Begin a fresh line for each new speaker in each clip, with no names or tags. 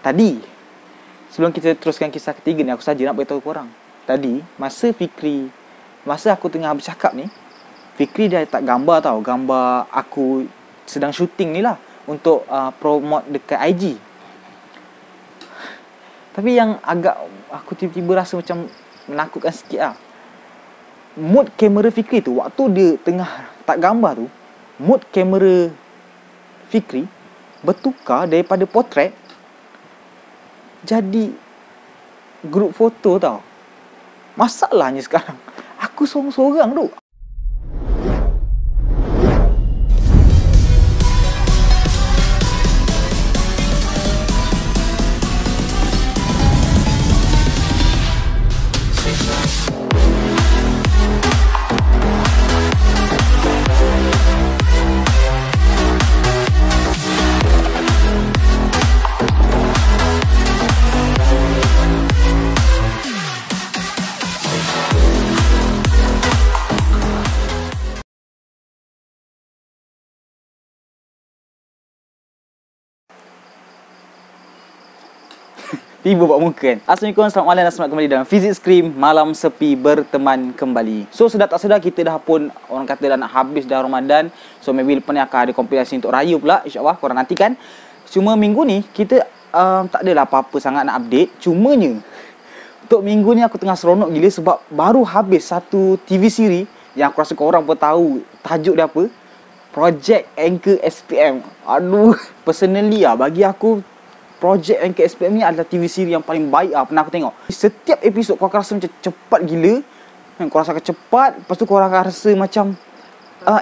Tadi, sebelum kita teruskan kisah ketiga ni, aku saja nak beritahu korang. Tadi, masa aku tengah bercakap ni, Fikri dah tak gambar tau. Gambar aku sedang syuting ni lah untuk promote dekat IG. Tapi yang agak aku tiba-tiba rasa macam menakutkan sikit lah, mood kamera Fikri tu, waktu dia tengah tak gambar tu, mood kamera Fikri bertukar daripada potret jadi grup foto tau. Masalahnya sekarang aku sorang-sorang tu. Tiba buat muka kan. Assalamualaikum, selamat malam dan selamat kembali dalam Fizik Scream Malam Sepi berteman kembali. So sedar tak sedar kita dah pun, orang kata dah nak habis dah Ramadan. So maybe lepas ni akan ada kompilasi untuk raya pula, InsyaAllah korang nantikan. Cuma minggu ni kita tak adalah apa-apa sangat nak update. Cumanya untuk minggu ni aku tengah seronok gila sebab baru habis satu TV siri yang aku rasa korang pun tahu tajuk dia apa. Project Anchor SPM. Aduh, personally bagi aku Project Anchor SPM ni adalah TV siri yang paling baik pernah aku tengok. Setiap episod kau akan rasa macam cepat gila. Kau rasa akan cepat, lepas tu kau akan rasa macam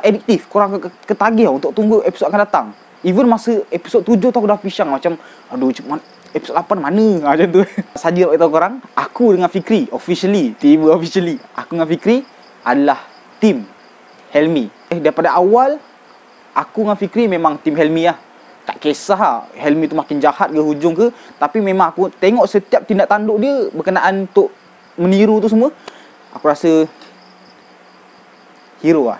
addiktif. Kau akan ketagih untuk tunggu episod akan datang. Even masa episod 7 tu aku dah pisang macam, aduh episod 8 mana macam tu. Saja nak beritahu korang, aku dengan Fikri officially aku dengan Fikri adalah team Helmi. Daripada awal aku dengan Fikri memang team Helmi lah. Tak kisah Helmi tu makin jahat ke hujung ke, tapi memang aku tengok setiap tindak tanduk dia berkenaan untuk meniru tu semua, aku rasa hero.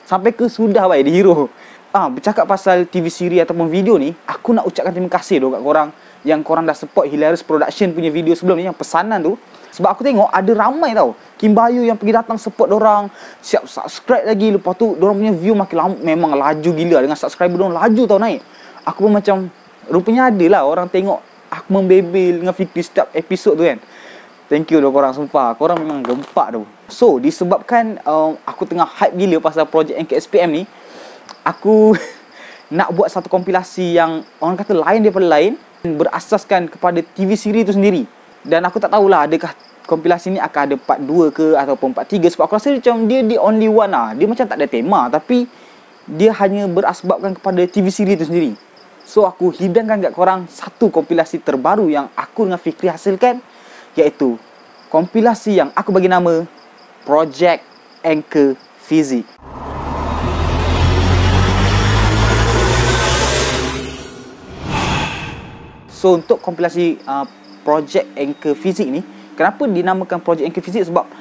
Sampai ke sudah dia hero. Bercakap pasal TV siri ataupun video ni, aku nak ucapkan terima kasih kat korang yang korang dah support Hilarious Production punya video sebelum ni, yang pesanan tu. Sebab aku tengok ada ramai tau Kim Bayu yang pergi datang support dorang, siap subscribe lagi. Lepas tu dorang punya view makin lama, memang laju gila. Dengan subscriber dorang laju tau naik. Aku pun macam, rupanya ada lah orang tengok aku membebel dengan Fikri setiap episod tu kan. Thank you dah korang, sumpah. Korang memang gempak tu. So, disebabkan aku tengah hype gila pasal Project Anchor SPM ni, aku nak buat satu kompilasi yang orang kata lain daripada lain, berasaskan kepada TV siri tu sendiri. Dan aku tak tahulah adakah kompilasi ni akan ada part 2 ke ataupun part 3. Sebab aku rasa macam dia the only one lah. Dia macam tak ada tema, tapi dia hanya berasbabkan kepada TV siri tu sendiri. So aku hidangkan kat korang satu kompilasi terbaru yang aku dengan Fikri hasilkan, iaitu kompilasi yang aku bagi nama Project Anchor Fizik. So untuk kompilasi Project Anchor Fizik ni, kenapa dinamakan Project Anchor Fizik? Sebab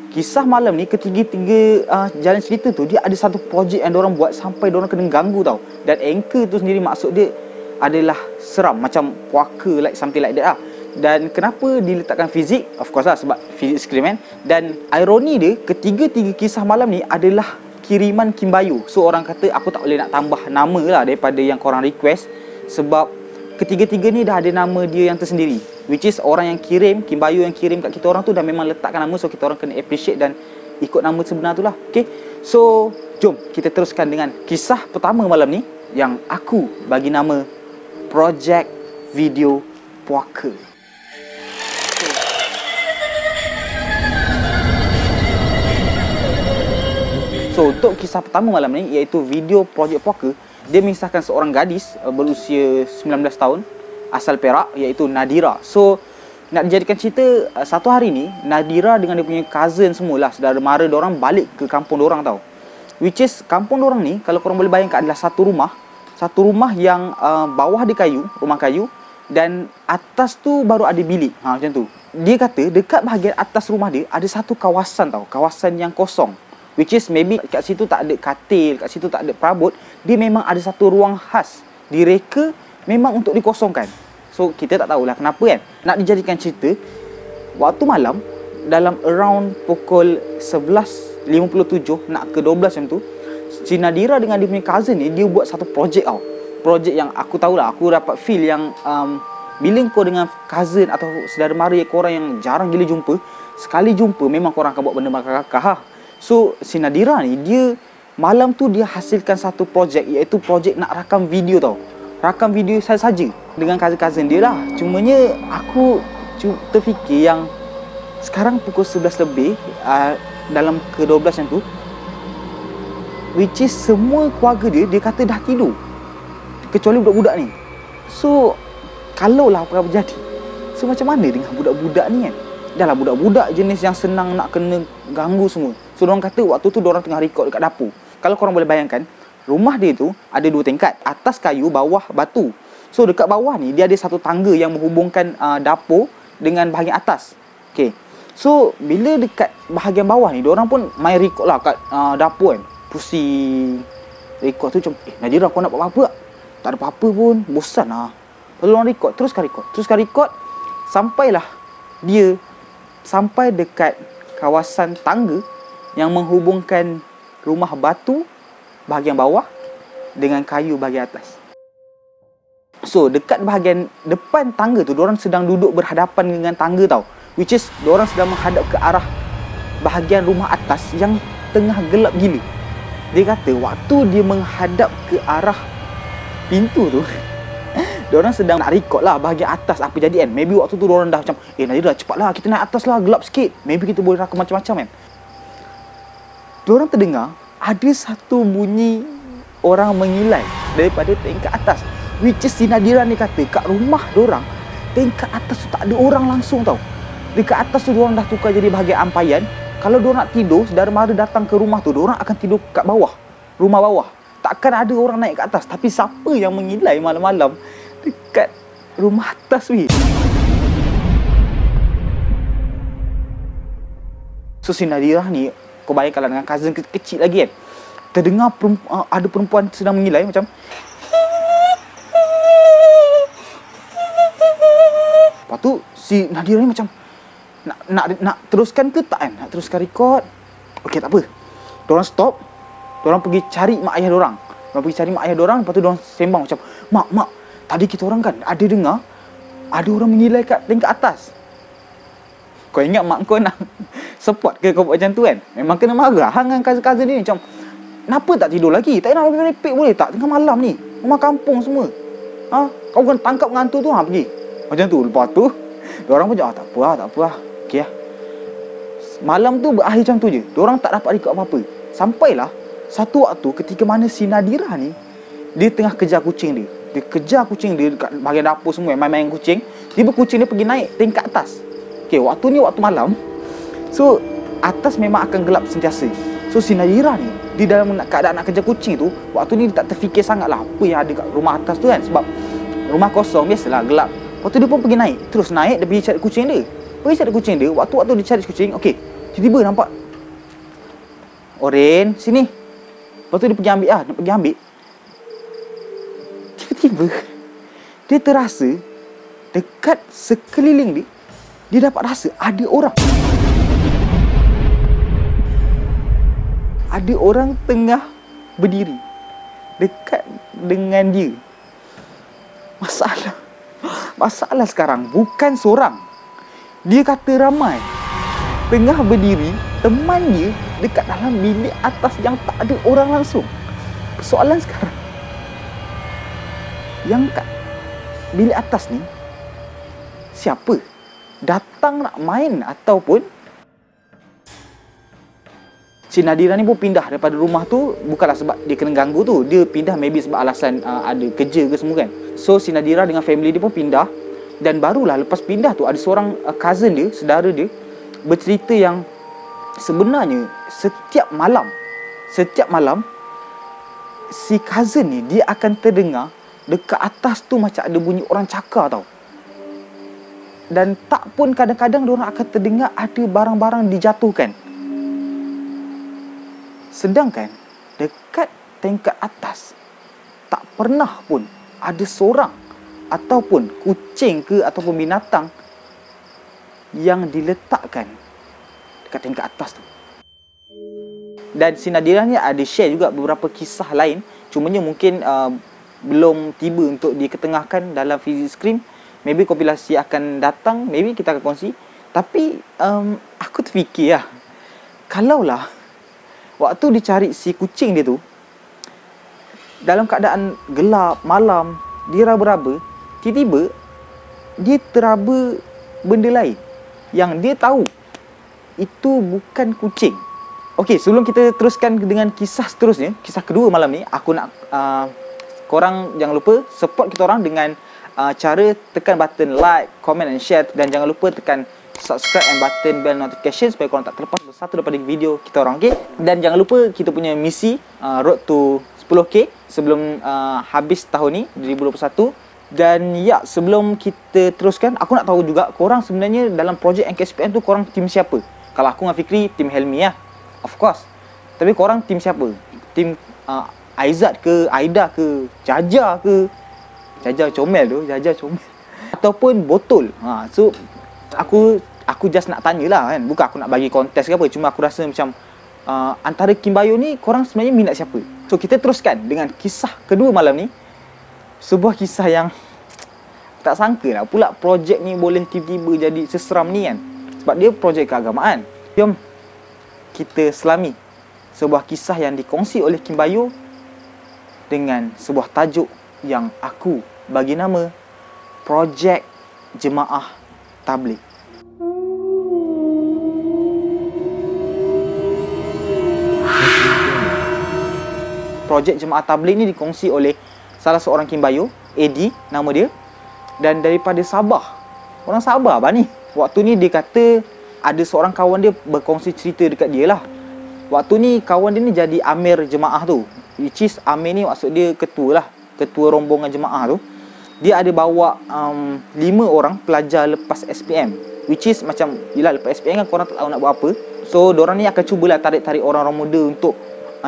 kisah malam ni, ketiga-tiga jalan cerita tu, dia ada satu projek yang diorang buat sampai diorang kena ganggu tau. Dan anchor tu sendiri maksud dia adalah seram, macam puaka, like something like that lah. Dan kenapa diletakkan fizik? Of course lah sebab Fizik Scream kan. Dan ironi dia, ketiga-tiga kisah malam ni adalah kiriman Kim Bayu. So orang kata aku tak boleh nak tambah nama lah daripada yang korang request, sebab ketiga-tiga ni dah ada nama dia yang tersendiri, which is orang yang kirim, Kim Bayu yang kirim kat kita orang tu dah memang letakkan nama. So kita orang kena appreciate dan ikut nama sebenar tu lah. Okay, so jom kita teruskan dengan kisah pertama malam ni, yang aku bagi nama Project Video Puaka. So untuk kisah pertama malam ni, iaitu video Project Puaka, dia mengisahkan seorang gadis berusia 19 tahun asal Perak, iaitu Nadira. So nak dijadikan cerita, satu hari ni Nadira dengan dia punya cousin semualah, saudara mara diorang balik ke kampung diorang tau. Which is kampung diorang ni, kalau korang boleh bayangkan, adalah satu rumah yang bawah dia kayu, rumah kayu, dan atas tu baru ada bilik. Macam tu. Dia kata dekat bahagian atas rumah dia ada satu kawasan tau, kawasan yang kosong. Which is maybe kat situ tak ada katil, kat situ tak ada perabot. Dia memang ada satu ruang khas direka memang untuk dikosongkan. So kita tak tahulah kenapa kan. Nak dijadikan cerita, waktu malam dalam around pukul 11.57 nak ke 12 macam tu, si Nadira dengan dia punya cousin ni, dia buat satu projek tau. Projek yang aku tahulah, aku dapat feel yang bila kau dengan cousin atau saudara mara korang yang jarang gila jumpa, sekali jumpa memang korang akan buat benda makar-makar. So si Nadira ni, dia malam tu dia hasilkan satu projek, iaitu projek nak rakam video tau. Rakam video saja dengan cousin-cousin dia lah. Cumanya aku terfikir yang sekarang pukul 11 lebih, dalam ke 12 macam tu, which is semua keluarga dia kata dah tidur, kecuali budak-budak ni. So kalau lah apa berjadi, so macam mana dengan budak-budak ni kan? Dah lah budak-budak jenis yang senang nak kena ganggu semua. So diorang kata waktu tu diorang tengah record dekat dapur. Kalau korang boleh bayangkan, rumah dia tu ada 2 tingkat, atas kayu, bawah batu. So dekat bawah ni dia ada satu tangga yang menghubungkan dapur dengan bahagian atas. Okay, so bila dekat bahagian bawah ni, diorang pun main record lah kat dapur kan. Pusing record tu macam, Nadira kau nak buat apa-apa tak? Tak ada apa-apa pun, bosan lah. Lepas tu diorang record, teruskan record. Sampailah dia sampai dekat kawasan tangga yang menghubungkan rumah batu bahagian bawah dengan kayu bahagian atas. So dekat bahagian depan tangga tu, diorang sedang duduk berhadapan dengan tangga tau, which is diorang sedang menghadap ke arah bahagian rumah atas yang tengah gelap gila. Dia kata waktu dia menghadap ke arah pintu tu, diorang sedang nak record lah bahagian atas apa jadi kan. Maybe waktu tu diorang dah macam, Nadira cepatlah kita naik atas lah, gelap sikit, maybe kita boleh rakam macam-macam kan. Diorang terdengar ada satu bunyi orang mengilai daripada tingkat atas, which is si Nadira ni kata kat rumah diorang, tingkat atas tu tak ada orang langsung tau. Dekat atas tu diorang dah tukar jadi bahagian ampayan. Kalau diorang nak tidur, saudara mara datang ke rumah tu, diorang akan tidur kat bawah, rumah bawah. Takkan ada orang naik ke atas. Tapi siapa yang mengilai malam-malam dekat rumah atas weh? So si Nadira ni, kau bayangkanlah dengan cousin kecil lagi kan, terdengar ada perempuan sedang mengilai macam. Lepas tu si Nadira ni macam nak teruskan ke tak kan? Nak teruskan record. Okey, tak apa. Diorang stop. Diorang pergi cari mak ayah diorang. Lepas tu diorang sembang macam, Mak, tadi kita orang kan ada dengar ada orang mengilai kat tingkat atas. Kau ingat mak kau nak support ke kau buat macam tu kan? Memang kena marah dengan cousin-cousin ni macam, kenapa tak tidur lagi? Tak nak merepek boleh tak? Tengah malam ni, rumah kampung semua. Kau kena tangkap ngantuk tu, pergi. Macam tu. Lepas tu diorang pun cakap, tak apa lah. Okey lah. Malam tu berakhir macam tu je. Diorang tak dapat record apa-apa. Sampailah satu waktu ketika mana si Nadira ni, dia tengah kejar kucing dia. Dia kejar kucing dia dekat bahagian dapur semua, main-main kucing. Tiba kucing dia pergi naik tingkat atas. Okey, waktu ni waktu malam. So atas memang akan gelap sentiasa. So si Nadira ni, di dalam keadaan nak kejar kucing tu, waktu ni dia tak terfikir sangat lah apa yang ada kat rumah atas tu kan. Sebab rumah kosong, biasalah gelap. Lepas tu dia pun pergi naik. Terus naik, dia pergi cari kucing dia. Waktu dia cari kucing, okey, tiba-tiba nampak Oren, sini. Lepas tu dia pergi ambil nak pergi ambil. Tiba-tiba dia terasa dekat sekeliling dia dapat rasa ada orang. Ada orang tengah berdiri dekat dengan dia. Masalah sekarang bukan seorang. Dia kata ramai. Tengah berdiri, teman dia dekat dalam bilik atas yang tak ada orang langsung. Persoalan sekarang, yang kat bilik atas ni, siapa? Datang nak main ataupun si Nadira ni pun pindah daripada rumah tu, bukanlah sebab dia kena ganggu tu. Dia pindah maybe sebab alasan ada kerja ke semua kan. So si Nadira dengan family dia pun pindah. Dan barulah lepas pindah tu, ada seorang cousin dia, saudara dia, bercerita yang sebenarnya setiap malam si cousin ni, dia akan terdengar dekat atas tu macam ada bunyi orang cakar tau. Dan tak pun kadang-kadang diorang akan terdengar ada barang-barang dijatuhkan. Sedangkan dekat tingkat atas tak pernah pun ada seorang ataupun kucing ke ataupun binatang yang diletakkan dekat tingkat atas tu. Dan si Nadira ni ada share juga beberapa kisah lain, cumanya mungkin belum tiba untuk diketengahkan dalam Physics Scream. Maybe kompilasi akan datang, maybe kita akan kongsi. Tapi aku terfikir lah, kalaulah waktu dicari si kucing dia tu dalam keadaan gelap, malam, dia raba-raba, tiba-tiba dia teraba benda lain yang dia tahu itu bukan kucing. Okey, sebelum kita teruskan dengan kisah seterusnya, kisah kedua malam ni, aku nak korang jangan lupa support kita orang dengan cara tekan button like, comment and share, dan jangan lupa tekan subscribe and button bell notification supaya korang tak terlepas satu daripada video kita orang, okey? Dan jangan lupa kita punya misi road to 10k sebelum habis tahun ni 2021. Dan ya, sebelum kita teruskan, aku nak tahu juga korang sebenarnya dalam projek NKSPM tu korang tim siapa? Kalau aku dengan Fikri, tim Helmi lah, of course. Tapi korang tim siapa? Tim Aizat ke, Aida ke, Jaja ke? Jaja comel tu, Jaja comel. Ataupun Botol. So aku just nak tanyalah kan. Bukan aku nak bagi kontes ke apa, cuma aku rasa macam antara Kim Bayo ni korang sebenarnya minat siapa? So kita teruskan dengan kisah kedua malam ni. Sebuah kisah yang tak sangka lah pula projek ni boleh tiba-tiba jadi seseram ni kan. Sebab dia projek keagamaan. Jom kita selami sebuah kisah yang dikongsi oleh Kim Bayo dengan sebuah tajuk yang aku bagi nama Projek Jemaah Tabligh. Projek Jemaah Tabligh ni dikongsi oleh salah seorang Kim Bayo, AD nama dia, dan daripada Sabah. Orang Sabah apa ni? Waktu ni dia kata ada seorang kawan dia berkongsi cerita dekat dia lah. Waktu ni kawan dia ni jadi amir jemaah tu, which is amir ni maksud dia ketua lah, ketua rombongan jemaah tu. Dia ada bawa 5 orang pelajar lepas SPM, which is macam yelah lepas SPM kan korang tak tahu nak buat apa. So diorang ni akan cubalah tarik-tarik orang-orang muda untuk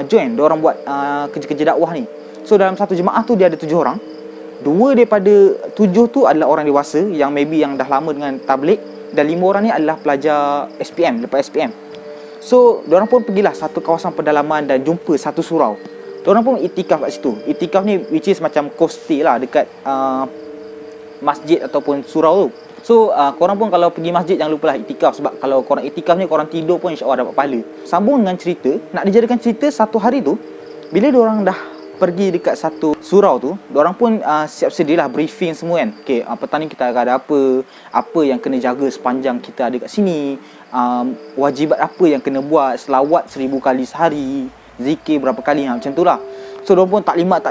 join diorang buat kerja-kerja dakwah ni. So dalam satu jemaah tu dia ada 7 orang. 2 daripada 7 tu adalah orang dewasa yang maybe yang dah lama dengan tabligh, dan 5 orang ni adalah pelajar SPM, lepas SPM. So diorang pun pergilah satu kawasan pedalaman dan jumpa satu surau. Diorang pun itikaf kat situ. Itikaf ni which is macam co-stay lah dekat masjid ataupun surau tu. So korang pun kalau pergi masjid jangan lupalah itikaf, sebab kalau korang itikaf ni korang tidur pun insya-Allah dapat pahala. Sambung dengan cerita, nak dijadikan cerita, satu hari tu bila diorang dah pergi dekat satu surau tu, diorang pun siap sedialah briefing semua kan. Okay, petang ni kita akan ada apa yang kena jaga sepanjang kita ada kat sini, wajibat apa yang kena buat, selawat 1000 kali sehari, zikir berapa kali, macam tu lah. So diorang pun taklimat.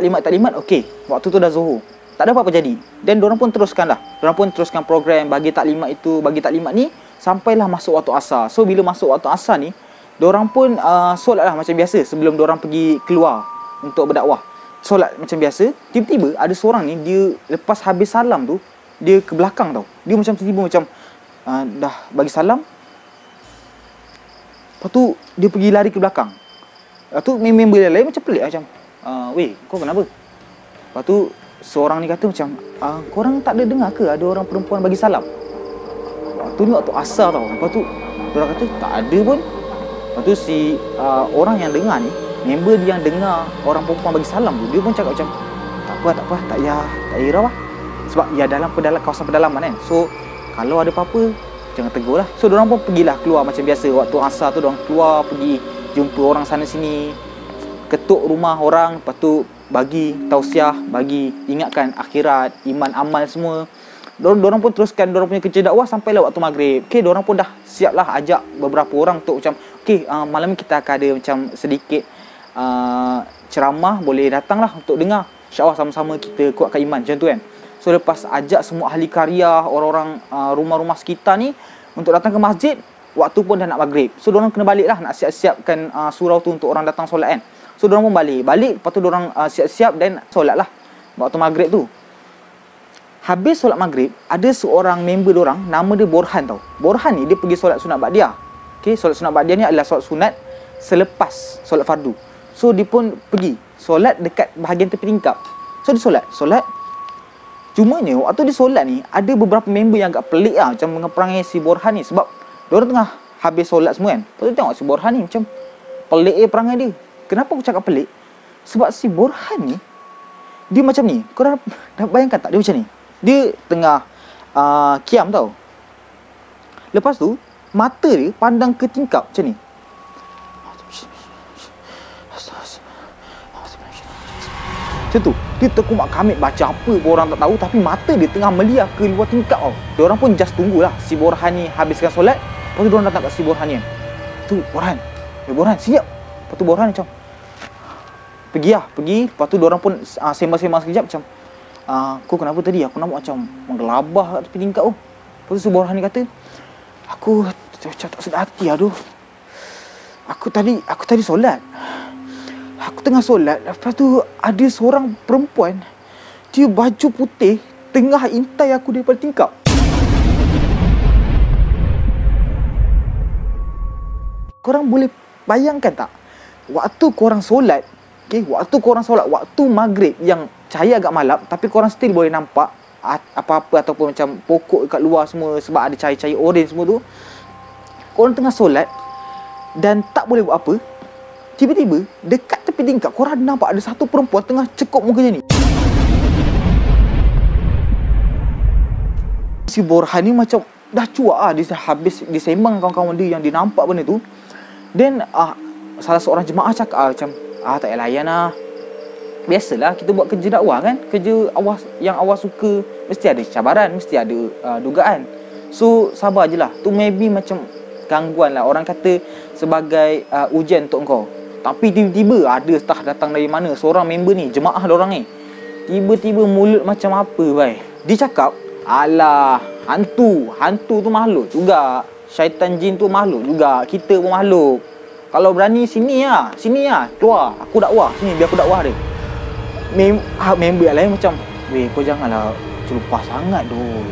Okay, waktu tu dah zuhur, tak ada apa-apa jadi. Dan diorang pun teruskan lah, diorang pun teruskan program bagi taklimat ni sampailah masuk waktu asar. So bila masuk waktu asar ni, diorang pun solat lah macam biasa sebelum diorang pergi keluar untuk berdakwah. Solat macam biasa. Tiba-tiba ada seorang ni, dia lepas habis salam tu, dia ke belakang tau. Dia macam tiba-tiba macam dah bagi salam, lepas tu dia pergi lari ke belakang. Lepas tu member yang lain macam pelik macam weh, kau kenapa? Lepas tu seorang ni kata macam korang tak ada dengar ke ada orang perempuan bagi salam? Waktu ni waktu asar tau. Lepas tu diorang kata tak ada pun. Lepas tu si orang yang dengar ni, member dia yang dengar orang perempuan bagi salam tu, dia pun cakap macam tak apa, tak payah risau lah. Sebab ya dalam kawasan pedalaman kan. So kalau ada apa-apa jangan tegur lah. So diorang pun pergilah keluar macam biasa. Waktu asar tu diorang keluar pergi jumpa orang sana sini, ketuk rumah orang, lepas tu bagi tausiah, bagi ingatkan akhirat, iman, amal semua. Diorang pun teruskan diorang punya kerja dakwah sampailah waktu maghrib. Okay, diorang pun dah siap lah ajak beberapa orang untuk macam okay, malam ni kita akan ada macam sedikit ceramah, boleh datang lah untuk dengar. InsyaAllah sama-sama kita kuatkan iman, macam tu kan. So lepas ajak semua ahli karya, orang-orang rumah-rumah sekitar ni untuk datang ke masjid, waktu pun dah nak maghrib. So diorang kena balik lah, nak siap-siapkan surau tu untuk orang datang solat kan. So diorang pun balik, lepas tu diorang siap-siap dan solat lah waktu maghrib tu. Habis solat maghrib, ada seorang member diorang, nama dia Borhan tau. Borhan ni dia pergi solat sunat ba'diyah. Okay, solat sunat ba'diyah ni adalah solat sunat selepas solat fardu. So dia pun pergi solat dekat bahagian tepi tingkap. So dia solat Cumanya waktu dia solat ni, ada beberapa member yang agak pelik lah, macam mengeperangi si Borhan ni. Sebab diorang tengah habis solat semua kan. Lepas tu tengok si Borhan ni macam pelik perangai dia. Kenapa aku cakap pelik? Sebab si Borhan ni, dia macam ni. Korang dah bayangkan tak dia macam ni? Dia tengah kiam tau. Lepas tu mata dia pandang ke tingkap macam ni. Macam tu. Dia terkumak kamit baca apa pun orang tak tahu, tapi mata dia tengah melihat ke luar tingkap tau. Diorang pun just tunggulah si Borhan ni habiskan solat. Lepas tu diorang datang kat si Borhan ni kan. Tu Borhan. Borhan siap. Lepas tu Borhan macam pergi. Lepas tu diorang pun sembang-sembang sekejap macam kau kenapa tadi? Aku nampak macam menggelabah kat tepi tingkap tu. Lepas tu si Borhan ni kata, Aku macam tak sedar hati aduh. Aku tadi solat. Aku tengah solat, lepas tu ada seorang perempuan, dia baju putih tengah intai aku daripada tingkap. Korang boleh bayangkan tak? Waktu korang solat, waktu maghrib yang cahaya agak malap, tapi korang still boleh nampak apa-apa ataupun macam pokok kat luar semua sebab ada cahaya-cahaya oren semua tu. Korang tengah solat dan tak boleh buat apa. Tiba-tiba dekat tepi tingkap korang nampak ada satu perempuan tengah cekup muka macam ni. Si Borhan ni macam dah cuak lah. Dia habis disembang kawan-kawan dia yang dia nampak benda tu. Then salah seorang jemaah cakap macam tak payah layan lah. Biasalah kita buat kerja dakwah kan. Kerja yang awak suka, mesti ada cabaran, mesti ada dugaan. So sabar je lah. Tu maybe macam gangguan lah. Orang kata sebagai ujian untuk kau. Tapi tiba-tiba ada entah datang dari mana seorang member ni, jemaah diorang ni, tiba-tiba mulut macam apa bai. Dia cakap, alah, hantu tu makhluk juga. Syaitan jin tu makhluk juga. Kita pun makhluk. Kalau berani sini lah, keluar. Aku dakwah, sini biar aku dakwah dia. Member yang lain macam, weh kau janganlah celupah sangat doh.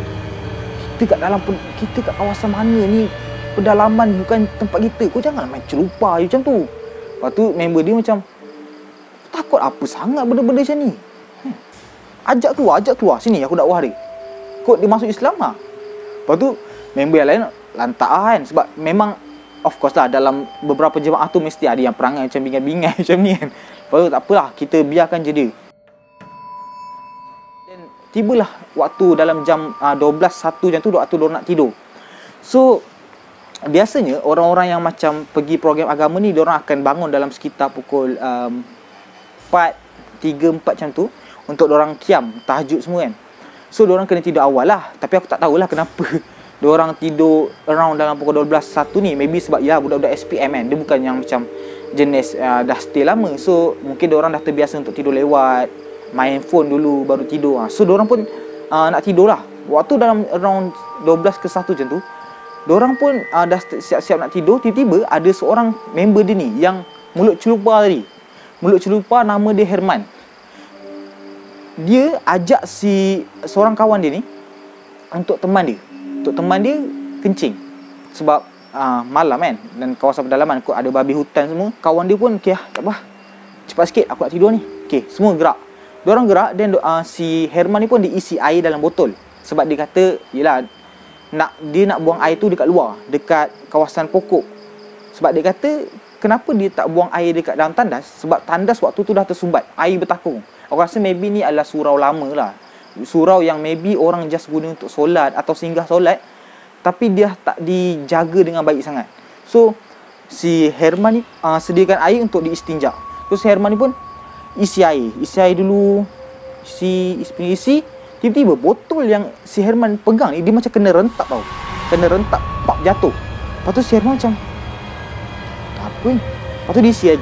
Kita kat kawasan mana ni? Pedalaman bukan tempat kita. Kau janganlah main celupah macam tu. Lepas tu member dia macam, takut apa sangat benda-benda macam ni? Ajak keluar. Sini aku dakwah dia. Kod dia masuk Islam lah. Lepas tu member yang lain lantak kan. Sebab memang of course lah dalam beberapa jemaah tu mesti ada yang perangai macam bingai-bingai macam ni kan. Lepas tu tak apalah, kita biarkan je dia. Dan tibalah waktu dalam jam 12.01 jam tu waktu diorang nak tidur. So biasanya orang-orang yang macam pergi program agama ni, diorang akan bangun dalam sekitar pukul 3-4 macam tu untuk diorang kiam, tahajud semua kan. So diorang kena tidur awal lah. Tapi aku tak tahulah kenapa diorang tidur around dalam pukul 12.01 ni. Maybe sebab ya budak-budak SPM kan, dia bukan yang macam jenis dah stay lama. So mungkin diorang dah terbiasa untuk tidur lewat, main phone dulu baru tidur. So diorang pun nak tidur lah. Waktu dalam around 12 ke 1 macam tu, diorang pun dah siap-siap nak tidur. Tiba-tiba ada seorang member dia ni yang mulut celupar tadi. Mulut celupar, nama dia Herman. Dia ajak seorang kawan dia ni untuk teman dia kencing. Sebab malam kan, dan kawasan pedalaman ada babi hutan semua. Kawan dia pun okay tak apa, cepat sikit aku nak tidur ni. Okay, semua gerak. Diorang gerak dan si Herman ni pun diisi air dalam botol. Sebab dia kata yelah, dia nak buang air tu dekat luar, dekat kawasan pokok. Sebab dia kata kenapa dia tak buang air dekat dalam tandas? Sebab tandas waktu tu dah tersumbat, air bertakung. Aku rasa maybe ni adalah surau lama lah. Surau yang maybe orang just guna untuk solat atau singgah solat, tapi dia tak dijaga dengan baik sangat. So si Herman ni sediakan air untuk diistinja. Terus si Herman ni pun isi air dulu. Isi. Tiba-tiba botol yang si Herman pegang ni, dia macam kena rentak tau. Kena rentak, pap, jatuh. Lepas tu si Herman macam, tak apa ni. Lepas tu dia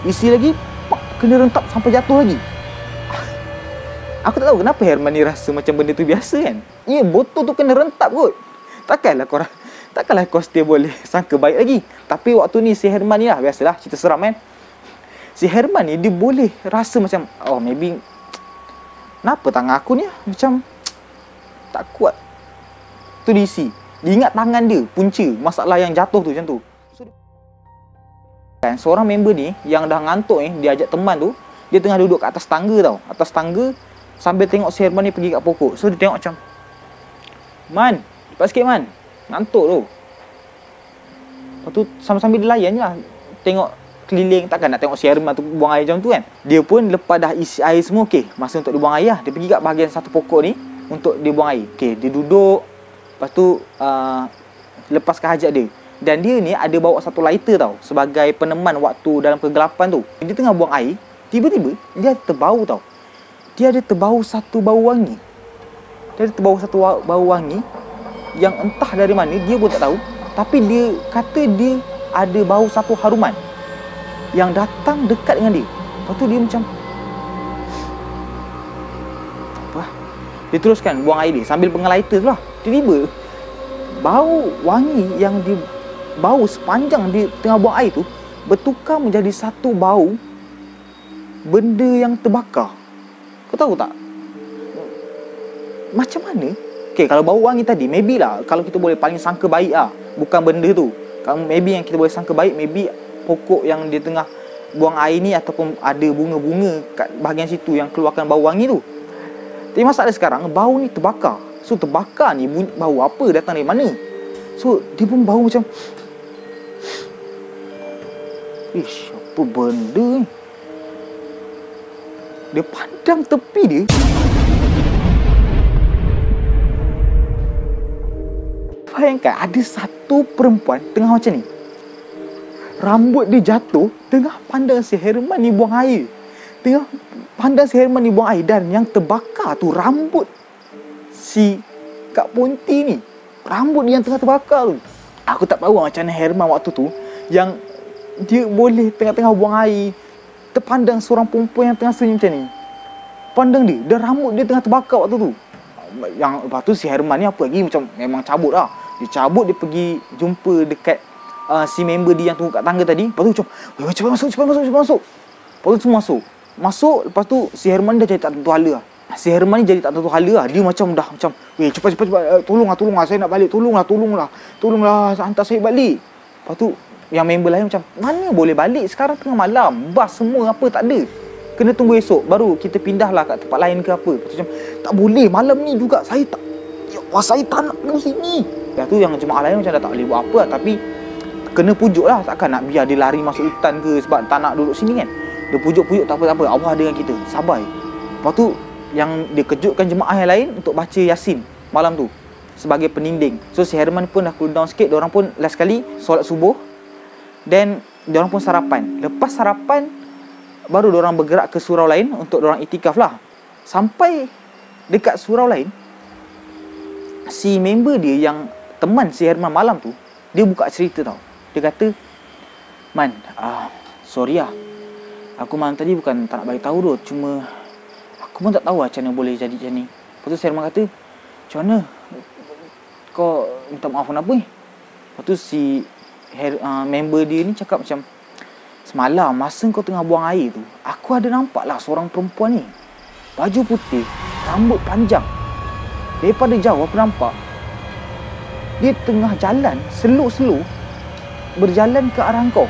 isi lagi, pap, kena rentak sampai jatuh lagi. Aku tak tahu kenapa Herman ni rasa macam benda tu biasa kan. Ya, botol tu kena rentak kot. Takkanlah kau still boleh sangka baik lagi. Tapi waktu ni si Herman ni lah, biasalah cerita seram kan. Si Herman ni dia boleh rasa macam, oh maybe kenapa tangan aku ni macam tak kuat. Tu diisi. Dia ingat tangan dia, punca masalah yang jatuh tu macam tu. So, kan seorang member ni yang dah ngantuk ni, dia ajak teman tu, dia tengah duduk kat atas tangga tau. Atas tangga sambil tengok si Herman ni pergi kat pokok. So dia tengok macam, Man, cepat sikit Man, ngantuk tu. Lepas tu sambil-sambil dia layan je lah, tengok keliling. Takkan nak tengok si Herman tu buang air macam tu kan. Dia pun lepas dah isi air semua, okey, masa untuk dia buang air lah. Dia pergi kat bahagian satu pokok ni untuk dia buang air. Okey, dia duduk. Lepas tu lepaskan hajat dia. Dan dia ni ada bawa satu lighter tau, sebagai peneman waktu dalam kegelapan tu. Dia tengah buang air, tiba-tiba dia terbau tau. Dia ada terbau satu bau wangi. Dia ada terbau satu bau wangi yang entah dari mana, dia pun tak tahu. Tapi dia kata dia ada bau satu haruman yang datang dekat dengan dia. Lepas tu dia macam, apa? Dia teruskan buang air dia sambil pegang lighter tu lah. Tiba-tiba bau wangi yang dia bau sepanjang dia tengah buang air tu bertukar menjadi satu bau benda yang terbakar. Kau tahu tak? Macam mana? Okay, kalau bau wangi tadi, maybe lah, kalau kita boleh paling sangka baik lah, bukan benda tu. Kalau maybe yang kita boleh sangka baik, maybe pokok yang dia tengah buang air ni, ataupun ada bunga-bunga kat bahagian situ yang keluarkan bau wangi tu. Tapi masalah sekarang, bau ni terbakar. So terbakar ni bau apa, datang dari mana? So dia pun bau macam, ish, apa benda ni? Dia pandang tepi dia. Bayangkan ada satu perempuan tengah macam ni, rambut dia jatuh, tengah pandang si Herman ni buang air. Tengah pandang si Herman ni buang air. Dan yang terbakar tu rambut si Kak Ponti ni. Rambut dia yang tengah terbakar tu. Aku tak tahu macam mana Herman waktu tu, yang dia boleh tengah-tengah buang air, terpandang seorang perempuan yang tengah senyum macam ni. Pandang dia, dan rambut dia tengah terbakar waktu tu. Yang lepas tu si Herman ni apa lagi, macam memang cabut lah. Dia cabut, dia pergi jumpa dekat si member dia yang tunggu kat tangga tadi. Lepas tu macam, cepat masuk. Lepas tu semua masuk. Lepas tu si Herman dah jadi tak tentu hala lah. Si Herman ni jadi tak tentu hala lah. Dia macam dah macam, cepat, tolonglah, saya nak balik, tolonglah, hantar saya balik. Lepas tu yang member lain macam, mana boleh balik, sekarang tengah malam, bas semua apa tak ada, kena tunggu esok baru kita pindah lah kat tempat lain ke apa. Lepas tu macam, tak boleh, malam ni juga saya tak, saya tak nak pergi sini. Lepas tu yang jemaah lain macam dah tak boleh buat apa lah, tapi kena pujuk lah, takkan nak biar dia lari masuk hutan ke sebab tak nak duduk sini kan. Dia pujuk, tak apa, Allah dengan kita, sabar. Lepas tu yang dia kejutkan jemaah yang lain untuk baca Yasin malam tu sebagai peninding. So si Herman pun dah cool down sikit. Diorang pun last kali solat subuh, dan diorang pun sarapan. Lepas sarapan baru diorang bergerak ke surau lain untuk diorang itikaf lah. Sampai dekat surau lain, si member dia yang teman si Herman malam tu, dia buka cerita tau. Dia kata, Man, sorry lah, aku malam tadi bukan tak nak bagi tahu tu, cuma aku pun tak tahu macam mana boleh jadi macam ni. Lepas tu si Herman kata, macam mana kau minta maaf kenapa ni? Lepas tu si member dia ni cakap macam, semalam masa kau tengah buang air tu, aku ada nampak lah seorang perempuan ni, baju putih, rambut panjang. Daripada jauh aku nampak dia tengah jalan slow berjalan ke arah kau.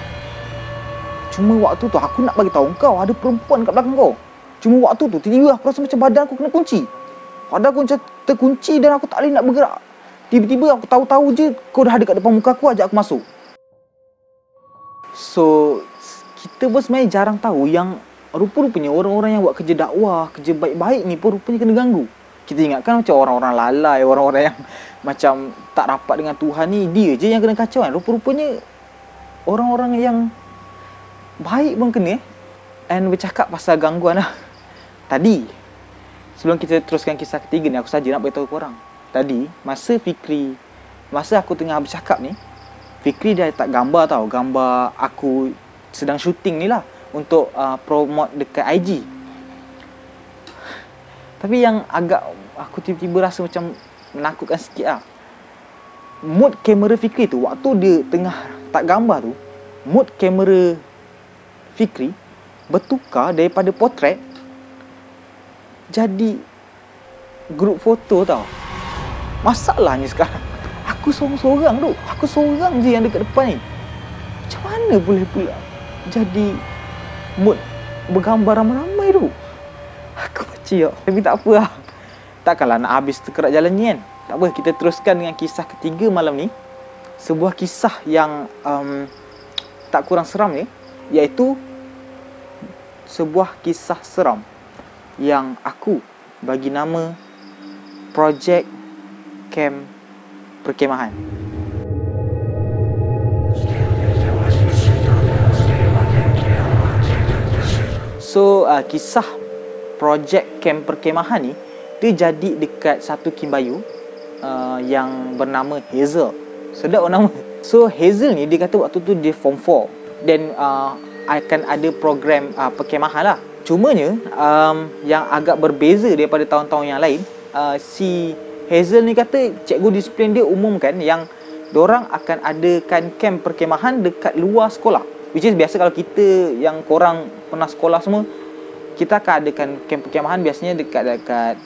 Cuma waktu tu aku nak bagi tahu kau ada perempuan kat belakang kau. Cuma waktu tu tiba-tiba aku rasa macam badan aku kena kunci. Badan aku macam terkunci dan aku tak boleh nak bergerak. Tiba-tiba aku tahu-tahu je kau dah ada kat depan muka aku, ajak aku masuk. So kita pun sebenarnya jarang tahu yang rupa-rupanya orang-orang yang buat kerja dakwah, kerja baik-baik ni pun rupanya kena ganggu. Kita ingatkan macam orang-orang lalai, orang-orang yang macam tak rapat dengan Tuhan ni, dia je yang kena kacau kan. Rupa-rupanya orang-orang yang baik pun kena. And bercakap pasal gangguan lah, tadi sebelum kita teruskan kisah ketiga ni, aku saja nak beritahu korang. Tadi masa aku tengah bercakap ni, Fikri dah letak gambar tau, gambar aku sedang syuting ni lah untuk promote dekat IG. Tapi yang agak aku tiba-tiba rasa macam menakutkan sikit lah, mood kamera Fikri tu waktu dia tengah tak gambar tu, mood kamera Fikri bertukar daripada potret jadi grup foto tau. Masalahnya sekarang aku seorang-seorang tu, aku seorang je yang dekat depan ni. Macam mana boleh pula jadi mood bergambar ramai-ramai tu? Aku macam Ciok. Tapi tak apa lah. Takkanlah nak habis terkerat jalan ni kan. Tak apa, kita teruskan dengan kisah ketiga malam ni. Sebuah kisah yang tak kurang seram ni, iaitu sebuah kisah seram yang aku bagi nama Projek Kem Perkemahan. So, kisah Projek Kem Perkemahan ni, dia jadi dekat satu Kimbayu yang bernama Hazel. Sedap nama. So Hazel ni dia kata waktu tu dia form 4 dan akan ada program perkemahan lah. Cumanya yang agak berbeza daripada tahun-tahun yang lain, si Hazel ni kata cikgu disiplin dia umumkan yang dorang akan adakan kem perkemahan dekat luar sekolah. Which is biasa kalau kita yang korang pernah sekolah semua, kita akan adakan kem perkemahan biasanya dekat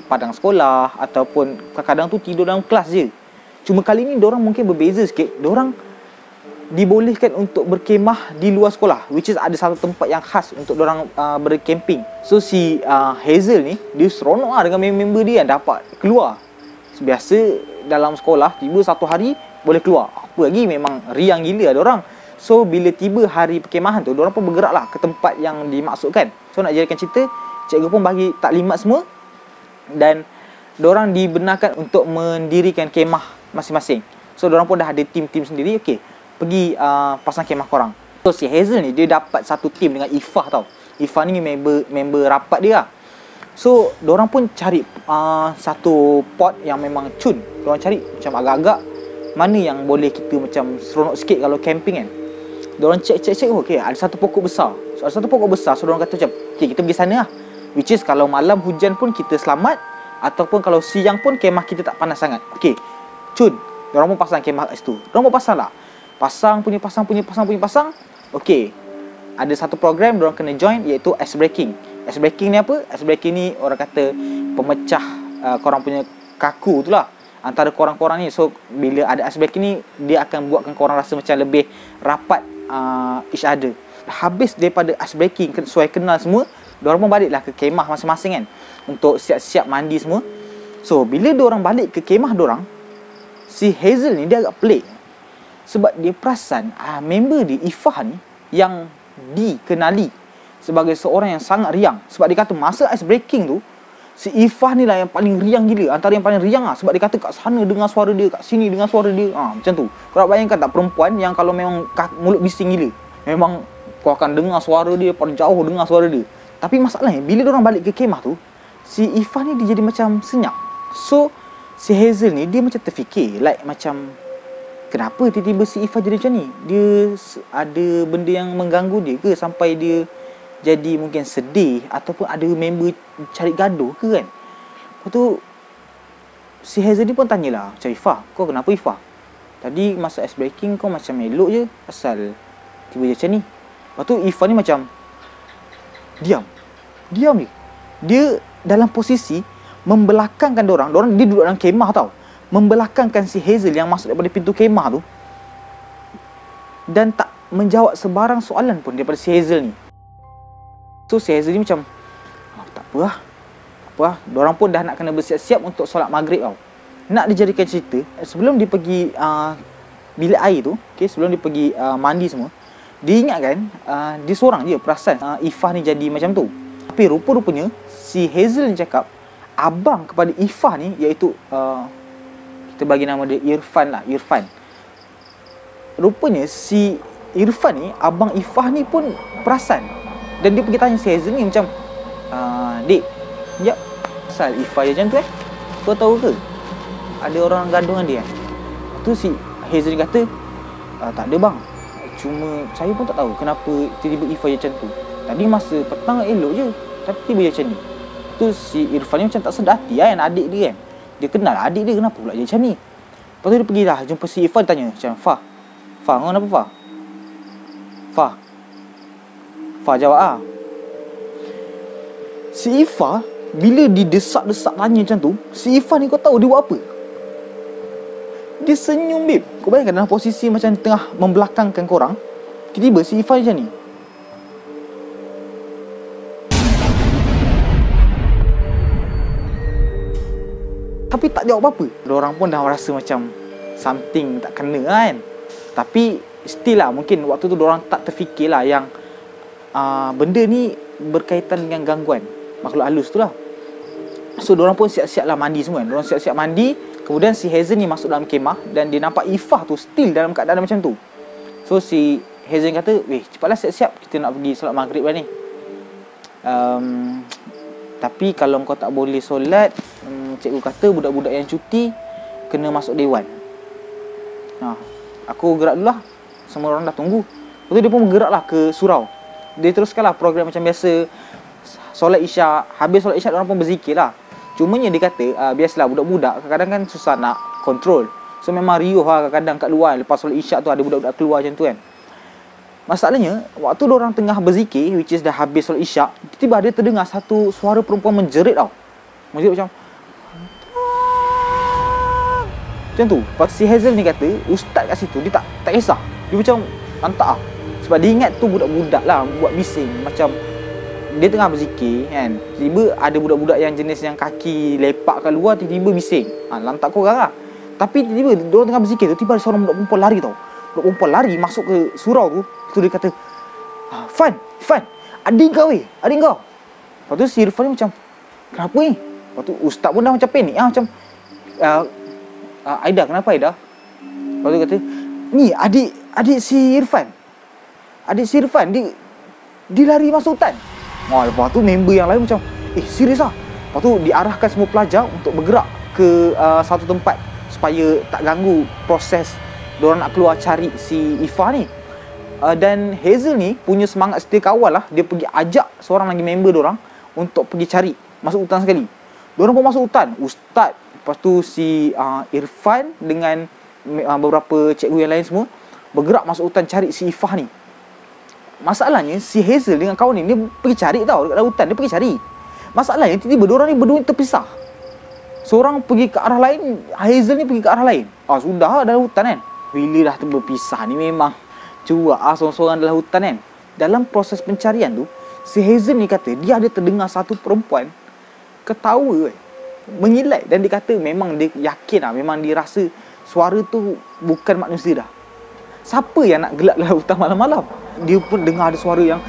padang sekolah ataupun kadang-kadang tu tidur dalam kelas je. Cuma kali ni dorang mungkin berbeza sikit. Dorang dibolehkan untuk berkemah di luar sekolah, which is ada satu tempat yang khas untuk dorang bercamping. So si Hazel ni dia seronok lah dengan member dia yang dapat keluar. Biasa dalam sekolah tiba satu hari boleh keluar. Apa lagi, memang riang gila ada orang. So bila tiba hari perkemahan tu, dorang pun bergerak lah ke tempat yang dimaksudkan. So nak jadikan cerita, cikgu pun bagi taklimat semua dan dorang dibenarkan untuk mendirikan kemah masing-masing. So dorang pun dah ada tim-tim sendiri. Okey, pergi pasang kemah korang. So si Hazel ni dia dapat satu tim dengan Ifah tau. Ifah ni member rapat dia lah. So dorang pun cari satu pot yang memang cun. Dorang cari macam agak-agak mana yang boleh kita macam seronok sikit kalau camping kan. Dorang cek okey, ada satu pokok besar. So ada satu pokok besar, so dorang kata macam okey, kita pergi sana lah. Which is kalau malam hujan pun kita selamat, ataupun kalau siang pun kemah kita tak panas sangat. Okey, cun, dorang pun pasang kemah kat situ. Dorang pun pasang lah. Pasang. Okey, ada satu program dorang kena join, iaitu ice breaking. Ice breaking ni apa? Ice breaking ni orang kata pemecah korang punya kaku tu lah antara korang-korang ni. So bila ada ice breaking ni, dia akan buatkan korang rasa macam lebih rapat each other. Habis daripada ice breaking, sesuai kenal semua, diorang pun baliklah ke kemah masing-masing kan, untuk siap-siap mandi semua. So bila diorang balik ke kemah diorang, si Hazel ni dia agak pelik. Sebab dia perasan member dia, Ifah ni, yang dikenali sebagai seorang yang sangat riang. Sebab dia kata masa ice breaking tu, si Ifah ni lah yang paling riang gila, antara yang paling riang lah. Sebab dia kata kat sana dengar suara dia, kat sini dengar suara dia, macam tu. Kau nak bayangkan tak, perempuan yang kalau memang mulut bising gila, memang kau akan dengar suara dia, pada jauh dengar suara dia. Tapi masalahnya bila diorang balik ke kemah tu, si Ifah ni dia jadi macam senyap. So si Hazel ni dia macam terfikir, like macam kenapa tiba-tiba si Ifah jadi macam ni? Dia ada benda yang mengganggu dia ke sampai dia jadi mungkin sedih, ataupun ada member cari gaduh ke kan? Lepas tu si Hazel ni pun tanyalah macam, Ifah, kau kenapa Ifah? Tadi masa ice breaking kau macam elok je, asal tiba je macam ni? Lepas tu Ifah ni macam diam je. Dia dalam posisi membelakangkan dorang. Dia duduk dalam kemah tau, membelakangkan si Hazel yang masuk daripada pintu kemah tu, dan tak menjawab sebarang soalan pun daripada si Hazel ni. So si Hazel ni macam tak apa lah. Diorang pun dah nak kena bersiap-siap untuk solat maghrib tau. Nak dijadikan cerita, sebelum dia pergi bilik air tu, okay, sebelum dia pergi mandi semua, dia ingatkan dia seorang je perasan Ifah ni jadi macam tu. Tapi rupa-rupanya si Hazel ni cakap abang kepada Ifah ni, iaitu kita bagi nama dia Irfan lah, Irfan. Rupanya si Irfan ni, abang Ifah ni pun perasan. Dan dia pergi tanya si Hazel ni macam, Dik, sekejap, asal Ifah je macam tu kau tahu ke? Ada orang gaduh dengan dia kan? Tu si Hazel ni kata, tak ada bang, cuma saya pun tak tahu kenapa tiba-tiba Ifah je macam tu. Tadi masa petang elok je, tapi tiba je macam ni. Tu si Irfan ni macam tak sedar hati kan, adik dia kan. Dia kenal adik dia, kenapa pula jadi macam ni? Lepas tu dia pergi dah jumpa si Irfan, tanya macam, Fah, kau kenapa Fah jawab Si Ifah bila didesak-desak tanya macam tu, si Ifah ni kau tahu dia buat apa? Dia senyum, babe. Kau bayangkan dalam posisi macam tengah membelakangkan korang, tiba-tiba si Ifah macam ni. Tapi tak jawab apa-apa. Diorang pun dah rasa macam something tak kena kan. Tapi still lah, mungkin waktu tu diorang tak terfikir lah yang benda ni berkaitan dengan gangguan makhluk halus tu lah. So diorang pun siap-siap lah mandi semua kan. Diorang siap-siap mandi. Kemudian si Hazel ni masuk dalam kemah dan dia nampak Ifah tu still dalam keadaan macam tu. So si Hazel kata, weh cepatlah siap-siap, kita nak pergi solat maghrib lah ni. Tapi kalau kau tak boleh solat, cikgu kata budak-budak yang cuti kena masuk dewan. Aku gerak dulu lah. Semua orang dah tunggu. Lepas tu dia pun bergeraklah ke surau. Dia teruskanlah program macam biasa. Solat isyak. Habis solat isyak, orang pun berzikir lah. Cumanya dia kata, biasalah budak-budak kadang-kadang kan susah nak kontrol. So memang riuh lah kadang-kadang kat luar. Lepas solat isyak tu ada budak-budak keluar macam tu kan. Masalahnya, waktu diorang tengah berzikir, which is dah habis solat isyak, tiba-tiba dia terdengar satu suara perempuan menjerit tau. Menjerit macam tu. Lepas si Hazel ni kata, ustaz kat situ, dia tak kisah. Dia macam lantak lah. Sebab dia ingat tu budak-budak lah buat bising. Macam dia tengah berzikir kan, tiba-tiba ada budak-budak yang jenis yang kaki lepak kat luar, tiba-tiba bising. Lantak korang lah. Tapi tiba-tiba diorang tengah berzikir tu, tiba ada seorang budak perempuan lari tau. Budak perempuan lari masuk ke surau tu. Tu dia kata, Fan, adik kau weh, adik kau. Lepas tu si Irfan ni macam, kenapa ni? Lepas tu ustaz pun dah macam panik macam, Aida, kenapa Aida? Lepas tu kata, ni adik si Irfan. Adik si Irfan, dia lari masuk hutan. Lepas tu member yang lain macam, serius lah? Lepas tu diarahkan semua pelajar untuk bergerak ke satu tempat supaya tak ganggu proses diorang nak keluar cari si Ifah ni. Dan Hazel ni punya semangat setia kawal lah. Dia pergi ajak seorang lagi member diorang untuk pergi cari, masuk hutan sekali. Diorang pun masuk hutan. Ustaz, lepas tu si Irfan dengan beberapa cikgu yang lain semua bergerak masuk hutan cari si Ifah ni. Masalahnya si Hazel dengan kawan ni, dia pergi cari tau dekat dalam hutan. Dia pergi cari. Masalahnya tiba-tiba diorang ni berdua terpisah. Seorang pergi ke arah lain, Hazel ni pergi ke arah lain. Sudah dalam hutan kan. Bila dah berpisah ni memang cuak seorang-seorang dalam hutan kan. Dalam proses pencarian tu, si Hazel ni kata dia ada terdengar satu perempuan ketawa mengilat. Dan dia kata memang dia yakin lah, memang dia rasa suara tu bukan manusia dah. Siapa yang nak gelak dalam hutan malam-malam? Dia pun dengar ada suara yang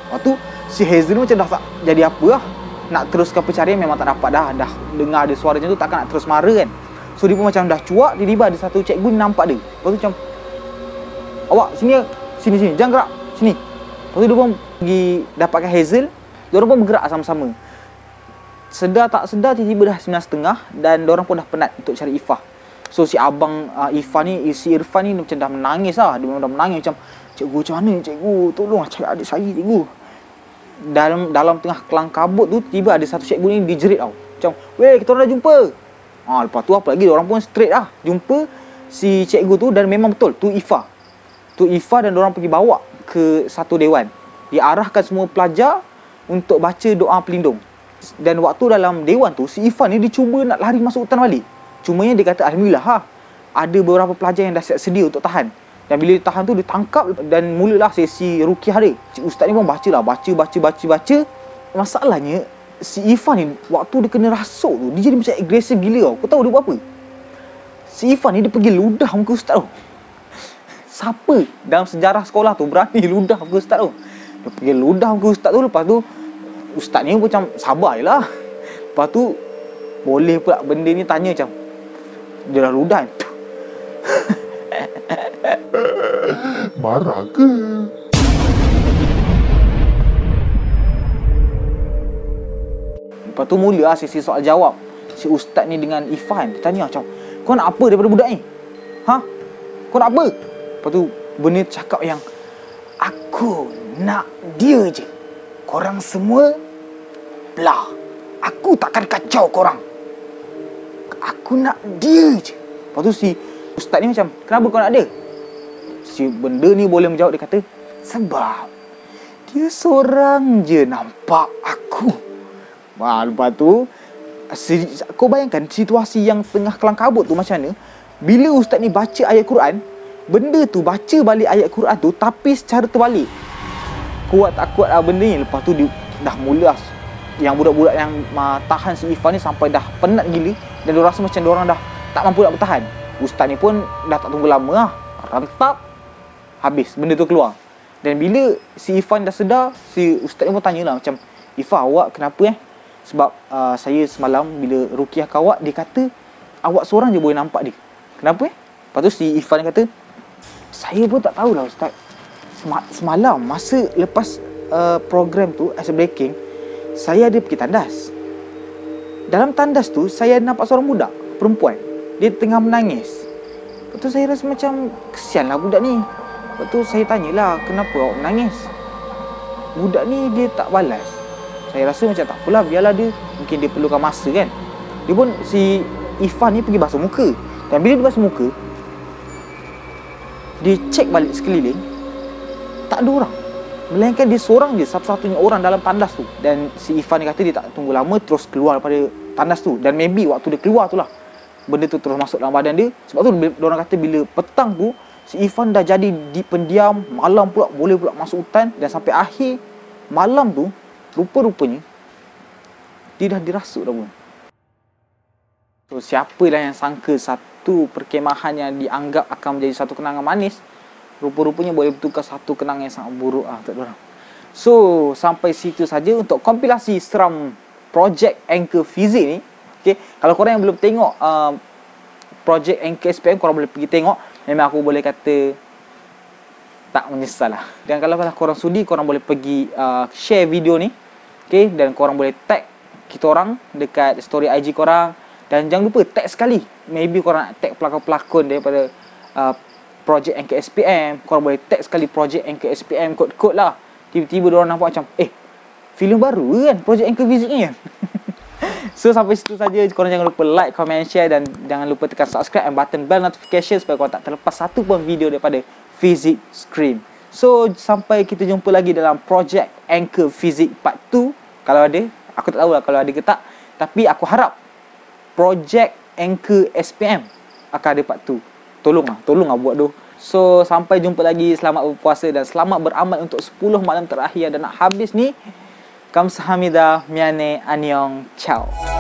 Lepas tu si Hazel macam dah tak jadi apa lah. Nak teruskan pencarian memang tak dapat dah. Dah dengar ada suara macam tu, takkan nak terus marah kan. So dia pun macam dah cuak. Tiba-tiba ada satu cikgu nampak dia. Lepas tu macam, awak sini, jangan gerak, sini. Lepas tu dia pun pergi dapatkan Hazel. Diorang pun bergerak sama-sama. Sedar tak sedar tiba-tiba dah 9.30 dan diorang pun dah penat untuk cari Ifah. So si abang Ifah ni, si Irfan ni macam dah menangis lah. Dia memang dah menangis macam, cikgu macam mana cikgu, tolong cari adik saya cikgu. Dalam tengah kelang kabut tu, tiba ada satu cikgu ni dijerit tau. Macam, weh kita orang dah jumpa. Lepas tu apa lagi, orang pun straight lah jumpa si cikgu tu. Dan memang betul, tu Ifah dan orang pergi bawa ke satu dewan. Diarahkan semua pelajar untuk baca doa pelindung. Dan waktu dalam dewan tu, si Ifah ni dia cuba nak lari masuk hutan balik. Cumanya dia kata, alhamdulillah ada beberapa pelajar yang dah siap sedia untuk tahan. Dan bila dia tahan tu, dia tangkap dan mulalah sesi rukiah dia. Ustaz ni pun baca. Masalahnya, si Ifah ni, waktu dia kena rasuk tu, dia jadi macam agresif gila tau. Kau tahu dia buat apa? Si Ifah ni, dia pergi ludah muka ustaz tu. Siapa dalam sejarah sekolah tu berani ludah muka ustaz tu? Dia pergi ludah muka ustaz tu. Lepas tu, ustaz ni pun macam sabar je lah. Lepas tu, boleh pula benda ni tanya macam, dia dah ludah kan?
Marah ke?
Lepas tu mula sesi soal jawab. Si ustaz ni dengan Ifah, dia tanya macam, kau nak apa daripada budak ni? Kau nak apa? Lepas tu benda cakap yang, aku nak dia je. Korang semua belah. Aku takkan kacau korang. Aku nak dia je. Lepas tu si ustaz ni macam, kenapa kau nak dia? Si benda ni boleh menjawab, dia kata, sebab dia seorang je nampak aku. Lepas tu kau bayangkan situasi yang tengah kelang kabut tu macam mana. Bila ustaz ni baca ayat Quran, benda tu baca balik ayat Quran tu tapi secara terbalik. Kuat tak kuat benda ni. Lepas tu dia dah mula yang budak-budak yang tahan si Ifan ni sampai dah penat gila. Dan diorang rasa macam diorang dah tak mampu nak bertahan. Ustaz ni pun dah tak tunggu lama lah. Rentap. Habis. Benda tu keluar. Dan bila si Ifan dah sedar, si ustaz ni pun tanyalah macam, Ifah, awak kenapa Sebab saya semalam bila ruqyah kat awak, dia kata awak seorang je boleh nampak dia. Kenapa Lepas tu si Ifan kata, saya pun tak tahulah ustaz. Semalam masa lepas program tu, Ice Breaking, saya ada pergi tandas. Dalam tandas tu, saya nampak seorang budak, perempuan. Dia tengah menangis. Lepas tu saya rasa macam, kesianlah budak ni. Lepas tu saya tanyalah, kenapa awak menangis? Budak ni dia tak balas. Saya rasa macam tak apalah, biarlah dia. Mungkin dia perlukan masa kan. Dia pun, si Ifan ni pergi basuh muka. Dan bila dia basuh muka, dia cek balik sekeliling, tak ada orang. Melainkan dia seorang je, satu-satunya orang dalam tandas tu. Dan si Ifan ni kata dia tak tunggu lama, terus keluar daripada tandas tu. Dan maybe waktu dia keluar tu lah, benda tu terus masuk dalam badan dia. Sebab tu diorang kata bila petang tu, si Ifan dah jadi pendiam. Malam pula boleh pula masuk hutan. Dan sampai akhir malam tu, rupa-rupanya dia dah dirasuk dah pun. So siapalah yang sangka satu perkemahan yang dianggap akan menjadi satu kenangan manis, rupa-rupanya boleh bertukar satu kenangan yang sangat buruk untuk diorang. So sampai situ saja untuk kompilasi seram Projek Anchor Fizik ni. Okay, kalau korang yang belum tengok Projek Anchor SPM, korang boleh pergi tengok. Memang aku boleh kata tak menyesal lah. Dan kalau korang sudi, korang boleh pergi share video ni. Okay, dan korang boleh tag kita orang dekat story IG korang. Dan jangan lupa tag sekali. Maybe korang nak tag pelakon-pelakon daripada Projek Anchor SPM. Korang boleh tag sekali Projek Anchor SPM, kod-kod lah. Tiba-tiba diorang nampak macam, filem baru kan Projek Anchor Fizik ni kan. So sampai situ saja. Korang jangan lupa like, comment, share. Dan jangan lupa tekan subscribe and button bell notification supaya korang tak terlepas satu pun video daripada Fizik Scream. So sampai kita jumpa lagi dalam Projek Anchor Fizik Part 2. Kalau ada, aku tak tahulah kalau ada ke tak. Tapi aku harap Projek Anchor SPM akan ada Part 2. Tolonglah buat tu. So sampai jumpa lagi. Selamat berpuasa dan selamat beramal untuk 10 malam terakhir dan nak habis ni. Kamsahamnida, miane, annyeong, ciao.